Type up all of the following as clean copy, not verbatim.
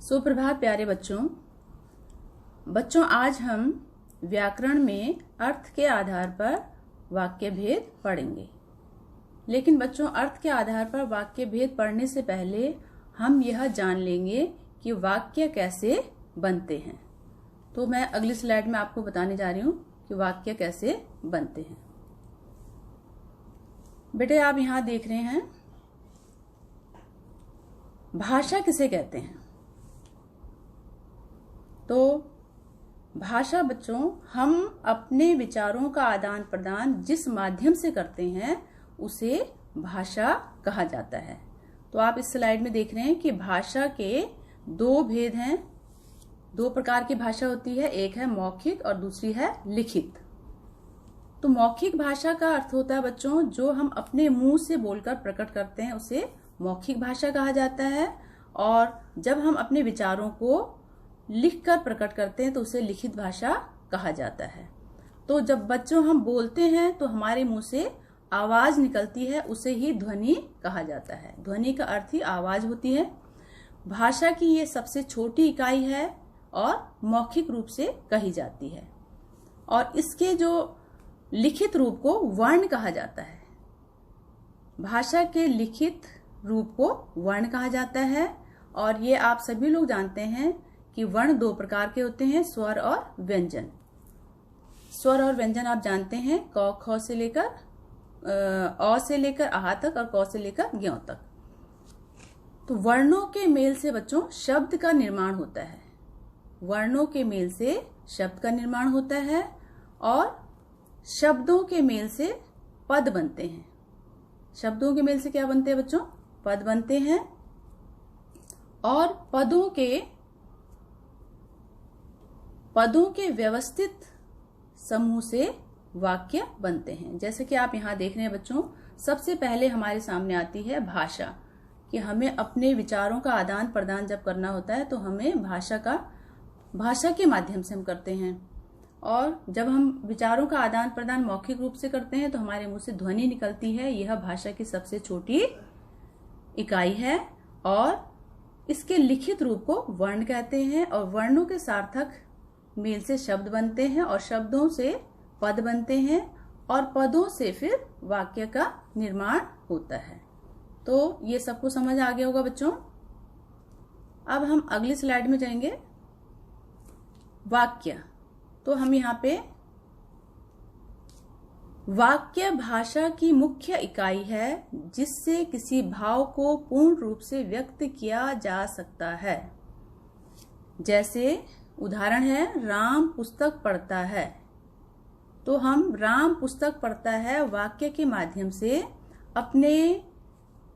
सुप्रभात प्यारे बच्चों, आज हम व्याकरण में अर्थ के आधार पर वाक्य भेद पढ़ेंगे। लेकिन बच्चों, अर्थ के आधार पर वाक्य भेद पढ़ने से पहले हम यह जान लेंगे कि वाक्य कैसे बनते हैं। तो मैं अगली स्लाइड में आपको बताने जा रही हूं कि वाक्य कैसे बनते हैं। बेटे, आप यहां देख रहे हैं भाषा किसे कहते हैं। तो भाषा बच्चों, हम अपने विचारों का आदान प्रदान जिस माध्यम से करते हैं उसे भाषा कहा जाता है। तो आप इस स्लाइड में देख रहे हैं कि भाषा के दो भेद हैं। दो प्रकार की भाषा होती है, एक है मौखिक और दूसरी है लिखित। तो मौखिक भाषा का अर्थ होता है बच्चों, जो हम अपने मुंह से बोलकर प्रकट करते हैं उसे मौखिक भाषा कहा जाता है। और जब हम अपने विचारों को लिखकर प्रकट करते हैं तो उसे लिखित भाषा कहा जाता है। तो जब बच्चों हम बोलते हैं तो हमारे मुंह से आवाज निकलती है, उसे ही ध्वनि कहा जाता है। ध्वनि का अर्थ ही आवाज होती है। भाषा की ये सबसे छोटी इकाई है और मौखिक रूप से कही जाती है। और इसके जो लिखित रूप को वर्ण कहा जाता है। भाषा के लिखित रूप को वर्ण कहा जाता है। और ये आप सभी लोग जानते हैं कि वर्ण दो प्रकार के होते हैं, स्वर और व्यंजन। स्वर और व्यंजन आप जानते हैं, क ख से लेकर अ से लेकर आहा तक और क से लेकर ज्ञ तक। तो वर्णों के मेल से बच्चों शब्द का निर्माण होता है। वर्णों के मेल से शब्द का निर्माण होता है और शब्दों के मेल से पद बनते हैं। शब्दों के मेल से क्या बनते हैं बच्चों? पद बनते हैं। और पदों के व्यवस्थित समूह से वाक्य बनते हैं। जैसे कि आप यहाँ देख रहे हैं बच्चों, सबसे पहले हमारे सामने आती है भाषा, कि हमें अपने विचारों का आदान प्रदान जब करना होता है तो हमें भाषा के माध्यम से हम करते हैं। और जब हम विचारों का आदान प्रदान मौखिक रूप से करते हैं तो हमारे मुंह से ध्वनि निकलती है। यह भाषा की सबसे छोटी इकाई है। और इसके लिखित रूप को वर्ण कहते हैं। और वर्णों के सार्थक मेल से शब्द बनते हैं और शब्दों से पद बनते हैं और पदों से फिर वाक्य का निर्माण होता है। तो ये सबको समझ आ गया होगा बच्चों। अब हम अगली स्लाइड में जाएंगे। वाक्य, तो हम यहाँ पे वाक्य भाषा की मुख्य इकाई है जिससे किसी भाव को पूर्ण रूप से व्यक्त किया जा सकता है। जैसे उदाहरण है, राम पुस्तक पढ़ता है। तो हम राम पुस्तक पढ़ता है वाक्य के माध्यम से अपने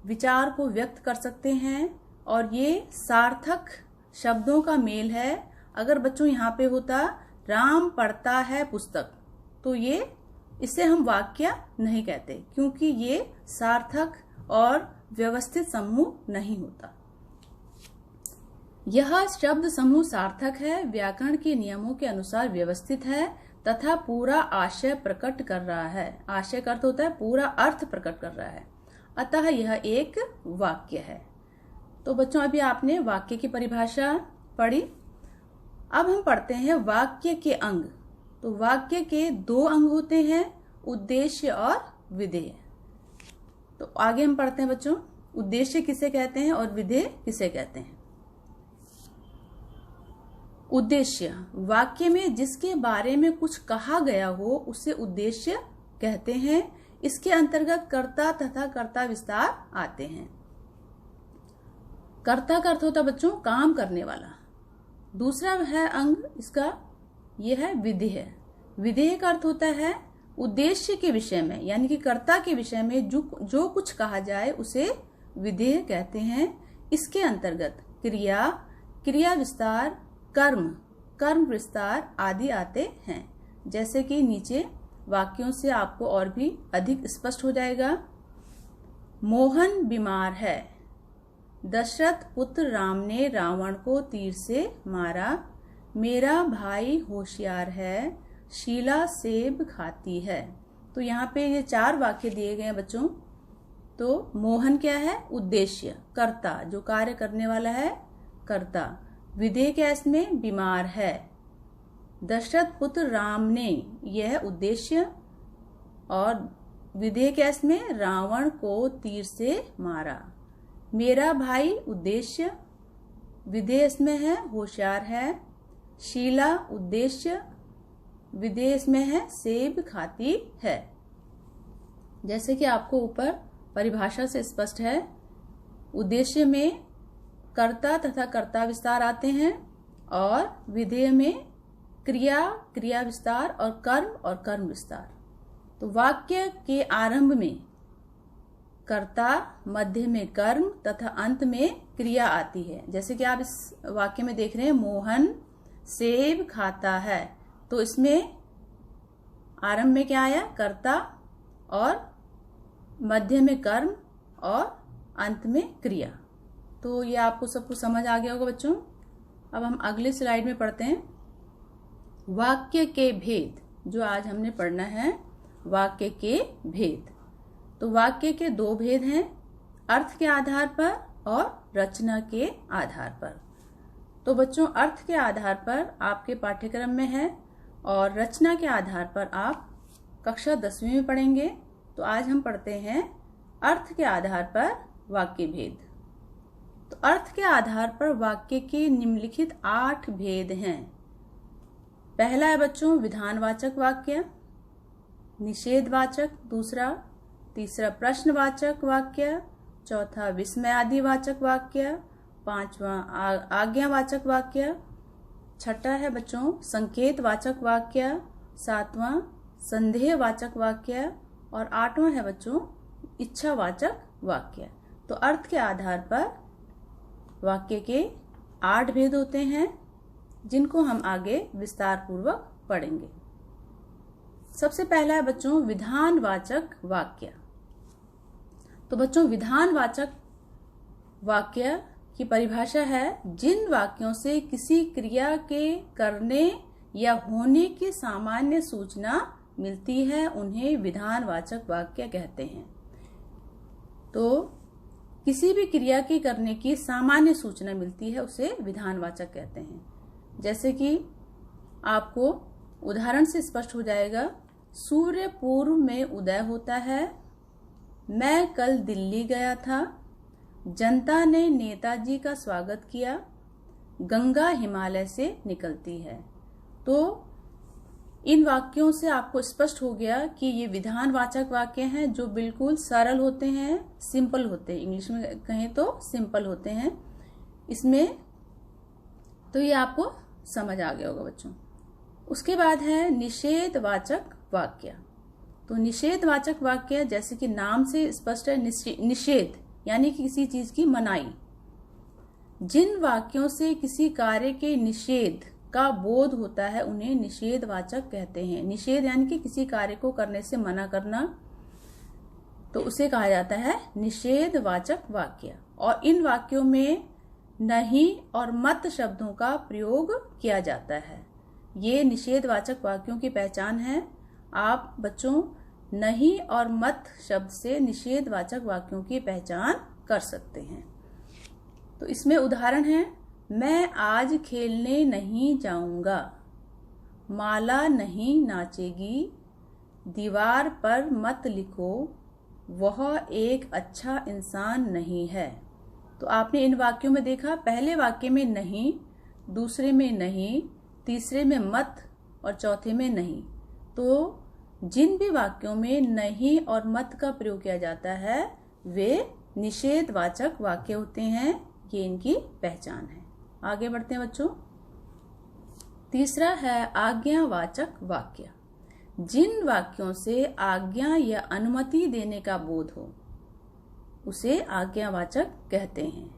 विचार को व्यक्त कर सकते हैं। और ये सार्थक शब्दों का मेल है। अगर बच्चों यहाँ पे होता राम पढ़ता है पुस्तक, तो इसे हम वाक्य नहीं कहते, क्योंकि ये सार्थक और व्यवस्थित समूह नहीं होता। यह शब्द समूह सार्थक है, व्याकरण के नियमों के अनुसार व्यवस्थित है तथा पूरा आशय प्रकट कर रहा है। आशय का अर्थ होता है पूरा अर्थ प्रकट कर रहा है, अतः यह एक वाक्य है। तो बच्चों, अभी आपने वाक्य की परिभाषा पढ़ी। अब हम पढ़ते हैं वाक्य के अंग। तो वाक्य के दो अंग होते हैं, उद्देश्य और विधेय। तो आगे हम पढ़ते हैं बच्चों, उद्देश्य किसे कहते हैं और विधेय किसे कहते हैं। उद्देश्य, वाक्य में जिसके बारे में कुछ कहा गया हो उसे उद्देश्य कहते हैं। इसके अंतर्गत कर्ता तथा कर्ता विस्तार आते हैं। कर्ता का अर्थ होता है बच्चों काम करने वाला। दूसरा है अंग इसका, यह है विधेय। विधेय का अर्थ होता है उद्देश्य के विषय में, यानी कि कर्ता के विषय में जो कुछ कहा जाए उसे विधेय कहते हैं। इसके अंतर्गत क्रिया, क्रिया विस्तार, कर्म, कर्म विस्तार आदि आते हैं। जैसे कि नीचे वाक्यों से आपको और भी अधिक स्पष्ट हो जाएगा। मोहन बीमार है। दशरथ पुत्र राम ने रावण को तीर से मारा। मेरा भाई होशियार है। शीला सेब खाती है। तो यहाँ पे ये 4 वाक्य दिए गए हैं बच्चों। तो मोहन क्या है? उद्देश्य, कर्ता, जो कार्य करने वाला है कर्ता। विधेय क्या इसमें? बीमार है। दशरथ पुत्र राम ने, यह उद्देश्य, और विधेय क्या इसमें? रावण को तीर से मारा। मेरा भाई उद्देश्य, विधेय इसमें है होशियार है। शीला उद्देश्य, विधेय इसमें है सेब खाती है। जैसे कि आपको ऊपर परिभाषा से स्पष्ट है, उद्देश्य में कर्ता तथा कर्ता विस्तार आते हैं और विधेय में क्रिया, क्रिया विस्तार और कर्म विस्तार। तो वाक्य के आरंभ में कर्ता, मध्य में कर्म तथा अंत में क्रिया आती है। जैसे कि आप इस वाक्य में देख रहे हैं, मोहन सेब खाता है, तो इसमें आरंभ में क्या आया? कर्ता, और मध्य में कर्म और अंत में क्रिया। तो ये आपको सब कुछ समझ आ गया होगा बच्चों। अब हम अगले स्लाइड में पढ़ते हैं वाक्य के भेद, जो आज हमने पढ़ना है वाक्य के भेद। तो वाक्य के दो भेद हैं, अर्थ के आधार पर और रचना के आधार पर। तो बच्चों, अर्थ के आधार पर आपके पाठ्यक्रम में है और रचना के आधार पर आप कक्षा 10वीं में पढ़ेंगे। तो आज हम पढ़ते हैं अर्थ के आधार पर वाक्य भेद। तो अर्थ के आधार पर वाक्य के निम्नलिखित 8 भेद हैं। पहला है बच्चों विधानवाचक वाक्य, निषेधवाचक दूसरा, तीसरा प्रश्नवाचक वाक्य, चौथा विस्मयादिवाचक वाक्य, पांचवा आज्ञावाचक वाक्य, छठा है बच्चों संकेतवाचक वाक्य, सातवां संदेहवाचक वाक्य और आठवां है बच्चों इच्छावाचक वाक्य। तो अर्थ के आधार पर वाक्य के 8 भेद होते हैं, जिनको हम आगे विस्तार पूर्वक पढ़ेंगे। सबसे पहला है बच्चों विधानवाचक वाक्य। तो बच्चों विधानवाचक वाक्य की परिभाषा है जिन वाक्यों से किसी क्रिया के करने या होने की सामान्य सूचना मिलती है उन्हें विधानवाचक वाक्य कहते हैं। तो किसी भी क्रिया के करने की सामान्य सूचना मिलती है उसे विधानवाचक कहते हैं। जैसे कि आपको उदाहरण से स्पष्ट हो जाएगा, सूर्य पूर्व में उदय होता है, मैं कल दिल्ली गया था, जनता ने नेताजी का स्वागत किया, गंगा हिमालय से निकलती है। तो इन वाक्यों से आपको स्पष्ट हो गया कि ये विधानवाचक वाक्य हैं जो बिल्कुल सरल होते हैं, सिंपल होते हैं, इंग्लिश में कहें तो सिंपल होते हैं। इसमें तो ये आपको समझ आ गया होगा बच्चों। उसके बाद है निषेधवाचक वाक्य। तो निषेधवाचक वाक्य जैसे कि नाम से स्पष्ट है, निषेध यानी कि किसी चीज की मनाही। जिन वाक्यों से किसी कार्य के निषेध का बोध होता है उन्हें निषेधवाचक कहते हैं। निषेध यानी कि किसी कार्य को करने से मना करना, तो उसे कहा जाता है निषेधवाचक वाक्य। और इन वाक्यों में नहीं और मत शब्दों का प्रयोग किया जाता है। ये निषेधवाचक वाक्यों की पहचान है। आप बच्चों नहीं और मत शब्द से निषेधवाचक वाक्यों की पहचान कर सकते हैं। तो इसमें उदाहरण है, मैं आज खेलने नहीं जाऊंगा, माला नहीं नाचेगी, दीवार पर मत लिखो, वह एक अच्छा इंसान नहीं है। तो आपने इन वाक्यों में देखा, पहले वाक्य में नहीं, दूसरे में नहीं, तीसरे में मत और चौथे में नहीं। तो जिन भी वाक्यों में नहीं और मत का प्रयोग किया जाता है वे निषेधवाचक वाक्य होते हैं। ये इनकी पहचान है। आगे बढ़ते हैं बच्चों। तीसरा है आज्ञावाचक वाक्य। जिन वाक्यों से आज्ञा या अनुमति देने का बोध हो उसे आज्ञावाचक कहते हैं।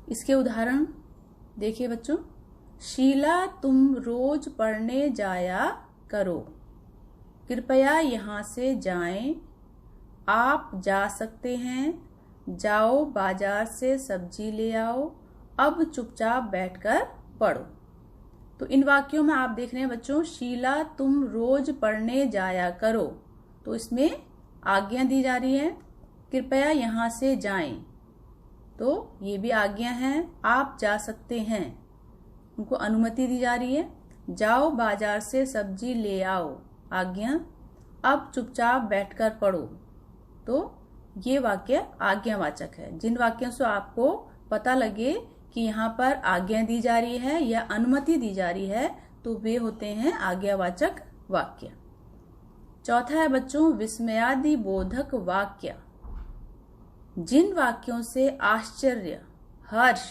इसके उदाहरण देखिए बच्चों, शीला तुम रोज पढ़ने जाया करो, कृपया यहाँ से जाएं, आप जा सकते हैं, जाओ बाजार से सब्जी ले आओ, अब चुपचाप बैठकर पढ़ो। तो इन वाक्यों में आप देख रहे हैं बच्चों, शीला तुम रोज पढ़ने जाया करो, तो इसमें आज्ञा दी जा रही है, कृपया यहाँ से जाएं। तो ये भी आज्ञा है। आप जा सकते हैं, उनको अनुमति दी जा रही है। जाओ बाजार से सब्जी ले आओ, आज्ञा। अब चुपचाप बैठकर पढ़ो, तो ये वाक्य आज्ञावाचक है। जिन वाक्यों से आपको पता लगे कि यहाँ पर आज्ञा दी जा रही है या अनुमति दी जा रही है, तो वे होते हैं आज्ञावाचक वाक्य। चौथा है बच्चों विस्मयादि बोधक वाक्य। जिन वाक्यों से आश्चर्य, हर्ष,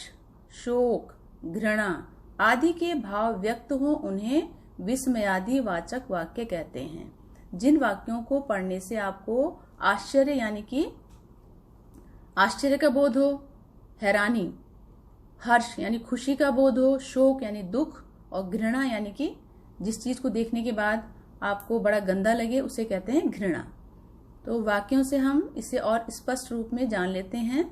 शोक, घृणा आदि के भाव व्यक्त हो उन्हें विस्मयादि वाचक वाक्य कहते हैं। जिन वाक्यों को पढ़ने से आपको आश्चर्य यानी कि आश्चर्य का बोध हो, हैरानी, हर्ष यानी खुशी का बोध हो, शोक यानी दुख, और घृणा यानी कि जिस चीज को देखने के बाद आपको बड़ा गंदा लगे उसे कहते हैं घृणा। तो वाक्यों से हम इसे और स्पष्ट रूप में जान लेते हैं।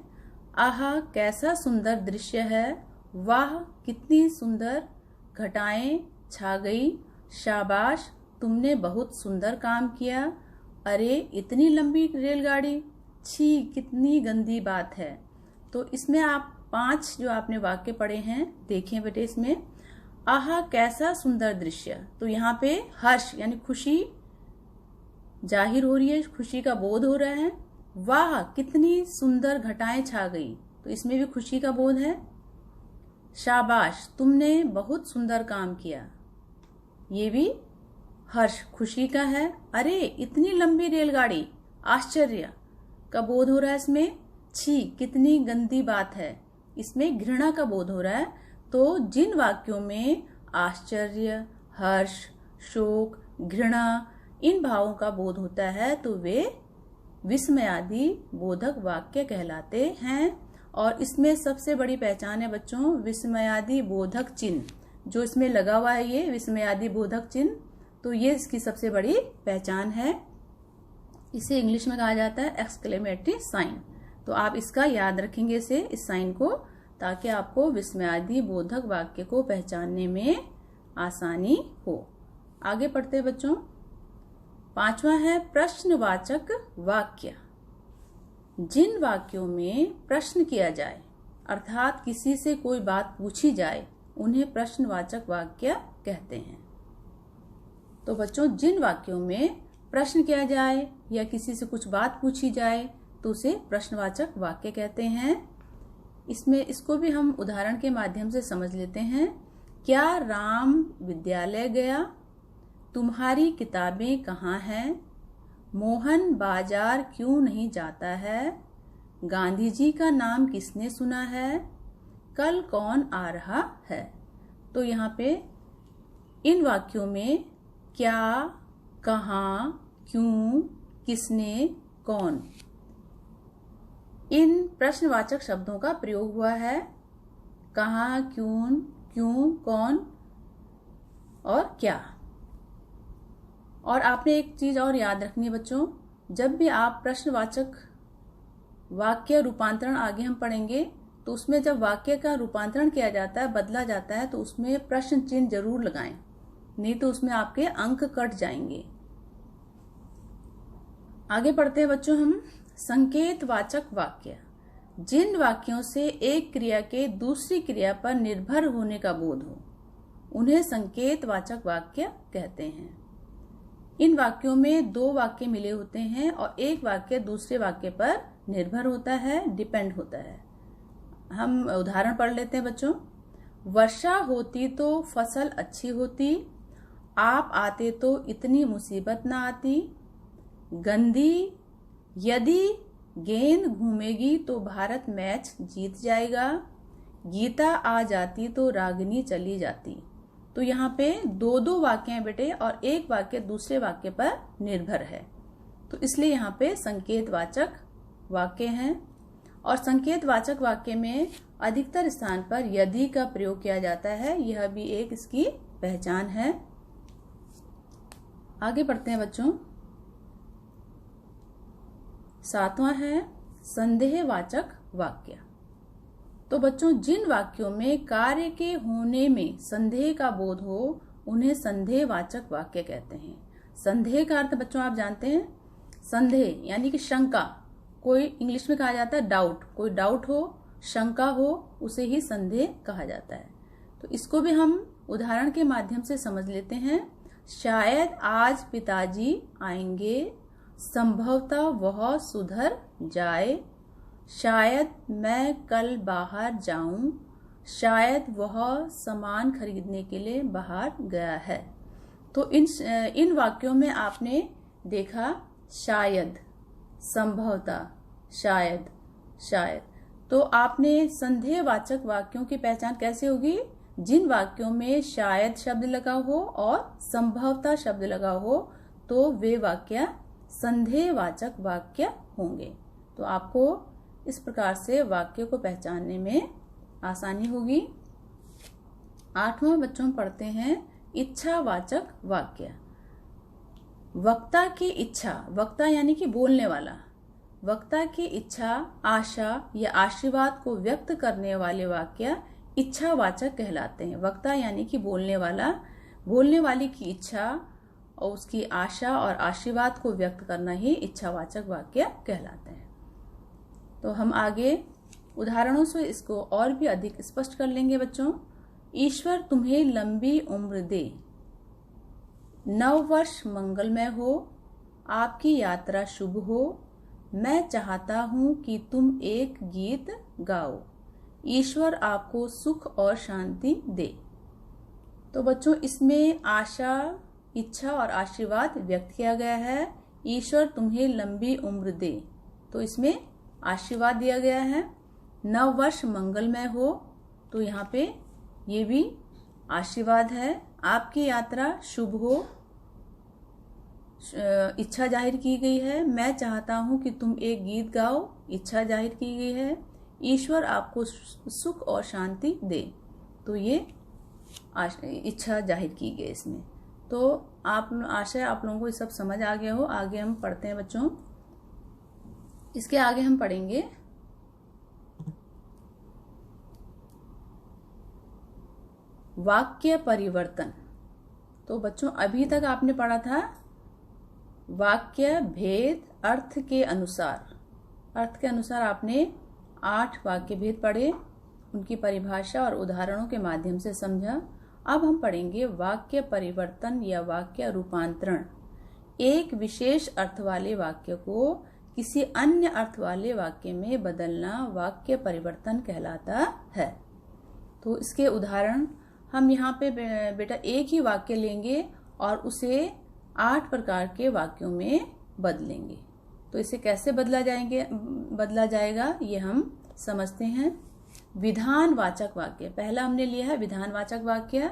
आहा कैसा सुंदर दृश्य है, वाह कितनी सुंदर घटाएं छा गई, शाबाश तुमने बहुत सुंदर काम किया, अरे इतनी लंबी रेलगाड़ी, छी कितनी गंदी बात है। तो इसमें आप 5 जो आपने वाक्य पढ़े हैं देखें बेटे। इसमें आहा कैसा सुंदर दृश्य, तो यहाँ पे हर्ष यानी खुशी जाहिर हो रही है, खुशी का बोध हो रहा है। वाह कितनी सुंदर घटाएं छा गई, तो इसमें भी खुशी का बोध है। शाबाश तुमने बहुत सुंदर काम किया, ये भी हर्ष खुशी का है। अरे इतनी लंबी रेलगाड़ी, आश्चर्य का बोध हो रहा है इसमें। छी कितनी गंदी बात है, इसमें घृणा का बोध हो रहा है। तो जिन वाक्यों में आश्चर्य, हर्ष, शोक, घृणा इन भावों का बोध होता है तो वे विस्मयादि बोधक वाक्य कहलाते हैं। और इसमें सबसे बड़ी पहचान है बच्चों विस्मयादि बोधक चिन्ह, जो इसमें लगा हुआ है ये विस्मयादि बोधक चिन्ह, तो ये इसकी सबसे बड़ी पहचान है। इसे इंग्लिश में कहा जाता है एक्सक्लेमेटरी साइन। तो आप इसका याद रखेंगे इस साइन को, ताकि आपको विस्मयादि बोधक वाक्य को पहचानने में आसानी हो। आगे पढ़ते हैं बच्चों। 5वां है प्रश्नवाचक वाक्य। जिन वाक्यों में प्रश्न किया जाए, अर्थात किसी से कोई बात पूछी जाए, उन्हें प्रश्नवाचक वाक्य कहते हैं। तो बच्चों जिन वाक्यों में प्रश्न किया जाए या किसी से कुछ बात पूछी जाए तो उसे प्रश्नवाचक वाक्य कहते हैं। इसमें इसको भी हम उदाहरण के माध्यम से समझ लेते हैं। क्या राम विद्यालय गया? तुम्हारी किताबें कहाँ हैं? मोहन बाजार क्यों नहीं जाता है? गांधी जी का नाम किसने सुना है? कल कौन आ रहा है? तो यहाँ पे इन वाक्यों में क्या, कहाँ, क्यों, किसने, कौन, इन प्रश्नवाचक शब्दों का प्रयोग हुआ है। कहाँ, क्यों, कौन और क्या। और आपने एक चीज और याद रखनी है बच्चों, जब भी आप प्रश्नवाचक वाक्य रूपांतरण आगे हम पढ़ेंगे तो उसमें जब वाक्य का रूपांतरण किया जाता है, बदला जाता है, तो उसमें प्रश्न चिन्ह जरूर लगाएं, नहीं तो उसमें आपके अंक कट जाएंगे। आगे पढ़ते हैं बच्चों हम संकेतवाचक वाक्य। जिन वाक्यों से एक क्रिया के दूसरी क्रिया पर निर्भर होने का बोध हो, उन्हें संकेतवाचक वाक्य कहते हैं। इन वाक्यों में 2 वाक्य मिले होते हैं और एक वाक्य दूसरे वाक्य पर निर्भर होता है, डिपेंड होता है। हम उदाहरण पढ़ लेते हैं बच्चों। वर्षा होती तो फसल अच्छी होती, आप आते तो इतनी मुसीबत ना आती। गंदी, यदि गेंद घूमेगी तो भारत मैच जीत जाएगा। गीता आ जाती तो रागिनी चली जाती। तो यहाँ पे 2 वाक्य हैं बेटे और एक वाक्य दूसरे वाक्य पर निर्भर है, तो इसलिए यहाँ पे संकेतवाचक वाक्य हैं। और संकेतवाचक वाक्य में अधिकतर स्थान पर यदि का प्रयोग किया जाता है, यह भी एक इसकी पहचान है। आगे बढ़ते हैं बच्चों। 7वां है संदेहवाचक वाक्य। तो बच्चों जिन वाक्यों में कार्य के होने में संदेह का बोध हो, उन्हें संदेहवाचक वाक्य कहते हैं। संदेह का अर्थ बच्चों आप जानते हैं, संदेह यानी कि शंका, कोई इंग्लिश में कहा जाता है डाउट, कोई डाउट हो शंका हो उसे ही संदेह कहा जाता है। तो इसको भी हम उदाहरण के माध्यम से समझ लेते हैं। शायद आज पिताजी आएंगे, संभवतः वह सुधर जाए, शायद मैं कल बाहर जाऊं, शायद वह सामान खरीदने के लिए बाहर गया है। तो इन वाक्यों में आपने देखा शायद, संभवतः, शायद, शायद। तो आपने संदेहवाचक वाक्यों की पहचान कैसे होगी? जिन वाक्यों में शायद शब्द लगा हो और संभवतः शब्द लगा हो तो वे वाक्य संदेहवाचक वाक्य होंगे। तो आपको इस प्रकार से वाक्य को पहचानने में आसानी होगी। 8वां बच्चों पढ़ते हैं इच्छावाचक वाक्य। वक्ता की इच्छा, वक्ता यानी कि बोलने वाला, वक्ता की इच्छा, आशा या आशीर्वाद को व्यक्त करने वाले वाक्य इच्छावाचक कहलाते हैं। वक्ता यानी कि बोलने वाला, बोलने वाले की इच्छा और उसकी आशा और आशीर्वाद को व्यक्त करना ही इच्छावाचक वाक्य कहलाते हैं। तो हम आगे उदाहरणों से इसको और भी अधिक स्पष्ट कर लेंगे बच्चों। ईश्वर तुम्हें लंबी उम्र दे, नव वर्ष मंगलमय हो, आपकी यात्रा शुभ हो, मैं चाहता हूं कि तुम एक गीत गाओ, ईश्वर आपको सुख और शांति दे। तो बच्चों इसमें आशा, इच्छा और आशीर्वाद व्यक्त किया गया है। ईश्वर तुम्हें लंबी उम्र दे, तो इसमें आशीर्वाद दिया गया है। नव वर्ष मंगलमय हो, तो यहाँ पे ये भी आशीर्वाद है। आपकी यात्रा शुभ हो, इच्छा जाहिर की गई है। मैं चाहता हूं कि तुम एक गीत गाओ, इच्छा जाहिर की गई है। ईश्वर आपको सुख और शांति दे, तो ये इच्छा जाहिर की गई इसमें। तो आशा आप लोगों को ये सब समझ आ गया हो। आगे हम पढ़ते हैं बच्चों। इसके आगे हम पढ़ेंगे वाक्य परिवर्तन। तो बच्चों अभी तक आपने पढ़ा था वाक्य भेद अर्थ के अनुसार। अर्थ के अनुसार आपने 8 वाक्य भेद पढ़े, उनकी परिभाषा और उदाहरणों के माध्यम से समझा। अब हम पढ़ेंगे वाक्य परिवर्तन या वाक्य रूपांतरण। एक विशेष अर्थ वाले वाक्य को किसी अन्य अर्थ वाले वाक्य में बदलना वाक्य परिवर्तन कहलाता है। तो इसके उदाहरण हम यहाँ पे बेटा एक ही वाक्य लेंगे और उसे 8 प्रकार के वाक्यों में बदलेंगे। तो इसे कैसे बदला जाएगा ये हम समझते हैं। विधानवाचक वाक्य, पहला हमने लिया है विधानवाचक वाक्य।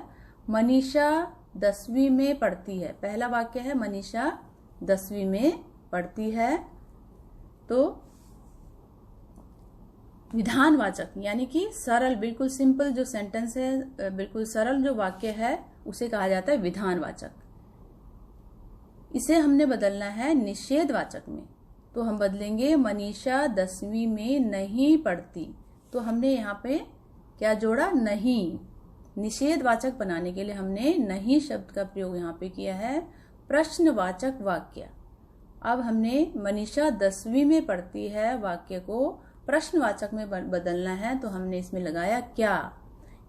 मनीषा 10वीं में पढ़ती है, पहला वाक्य है मनीषा 10वीं में पढ़ती है। तो विधानवाचक यानी कि सरल, बिल्कुल सिंपल जो सेंटेंस है, बिल्कुल सरल जो वाक्य है उसे कहा जाता है विधानवाचक। इसे हमने बदलना है निषेधवाचक में। तो हम बदलेंगे मनीषा 10वीं में नहीं पढ़ती। तो हमने यहाँ पे क्या जोड़ा? नहीं। निषेधवाचक बनाने के लिए हमने नहीं शब्द का प्रयोग यहाँ पे किया है। प्रश्नवाचक वाक्य, अब हमने मनीषा 10वीं में पढ़ती है वाक्य को प्रश्नवाचक में बदलना है। तो हमने इसमें लगाया क्या।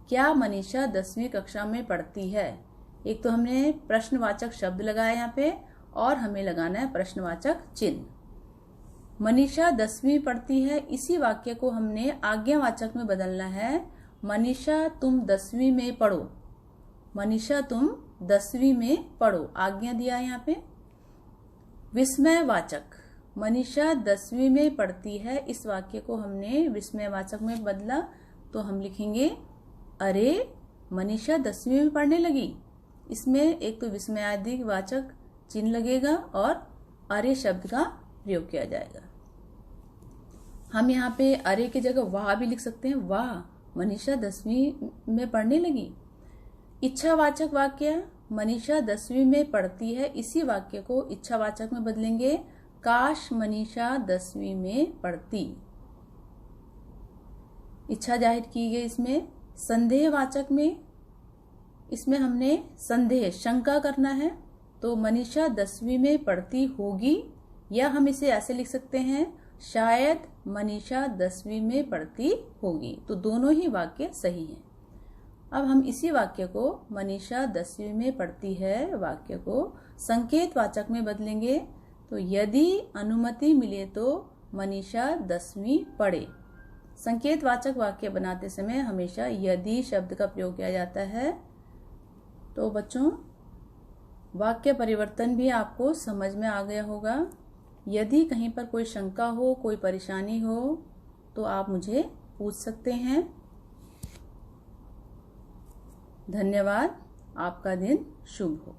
क्या मनीषा 10वीं कक्षा में पढ़ती है? एक तो हमने प्रश्नवाचक शब्द लगाया यहाँ पे और हमें लगाना है प्रश्नवाचक चिन्ह। मनीषा 10वीं पढ़ती है, इसी वाक्य को हमने आज्ञावाचक में बदलना है। मनीषा तुम 10वीं में पढ़ो, मनीषा तुम 10वीं में पढ़ो, आज्ञा दिया यहाँ पे। विस्मयवाचक, मनीषा 10वीं में पढ़ती है, इस वाक्य को हमने विस्मयवाचक में बदला। तो हम लिखेंगे अरे मनीषा 10वीं में पढ़ने लगी। इसमें एक तो विस्मयादिवाचक चिन्ह लगेगा और अरे शब्द का प्रयोग किया जाएगा। हम यहाँ पे अरे की जगह वाह भी लिख सकते हैं, वाह मनीषा 10वीं में पढ़ने लगी। इच्छावाचक वाक्य, मनीषा 10वीं में पढ़ती है, इसी वाक्य को इच्छावाचक में बदलेंगे। काश मनीषा 10वीं में पढ़ती, इच्छा जाहिर की गई इसमें। संदेहवाचक में, इसमें हमने संदेह शंका करना है। तो मनीषा 10वीं में पढ़ती होगी, या हम इसे ऐसे लिख सकते हैं शायद मनीषा 10वीं में पढ़ती होगी। तो दोनों ही वाक्य सही हैं। अब हम इसी वाक्य को मनीषा 10वीं में पढ़ती है वाक्य को संकेतवाचक में बदलेंगे। तो यदि अनुमति मिले तो मनीषा 10वीं पढ़े। संकेतवाचक वाक्य बनाते समय हमेशा यदि शब्द का प्रयोग किया जाता है। तो बच्चों, वाक्य परिवर्तन भी आपको समझ में आ गया होगा। यदि कहीं पर कोई शंका हो, कोई परेशानी हो, तो आप मुझे पूछ सकते हैं। धन्यवाद। आपका दिन शुभ हो।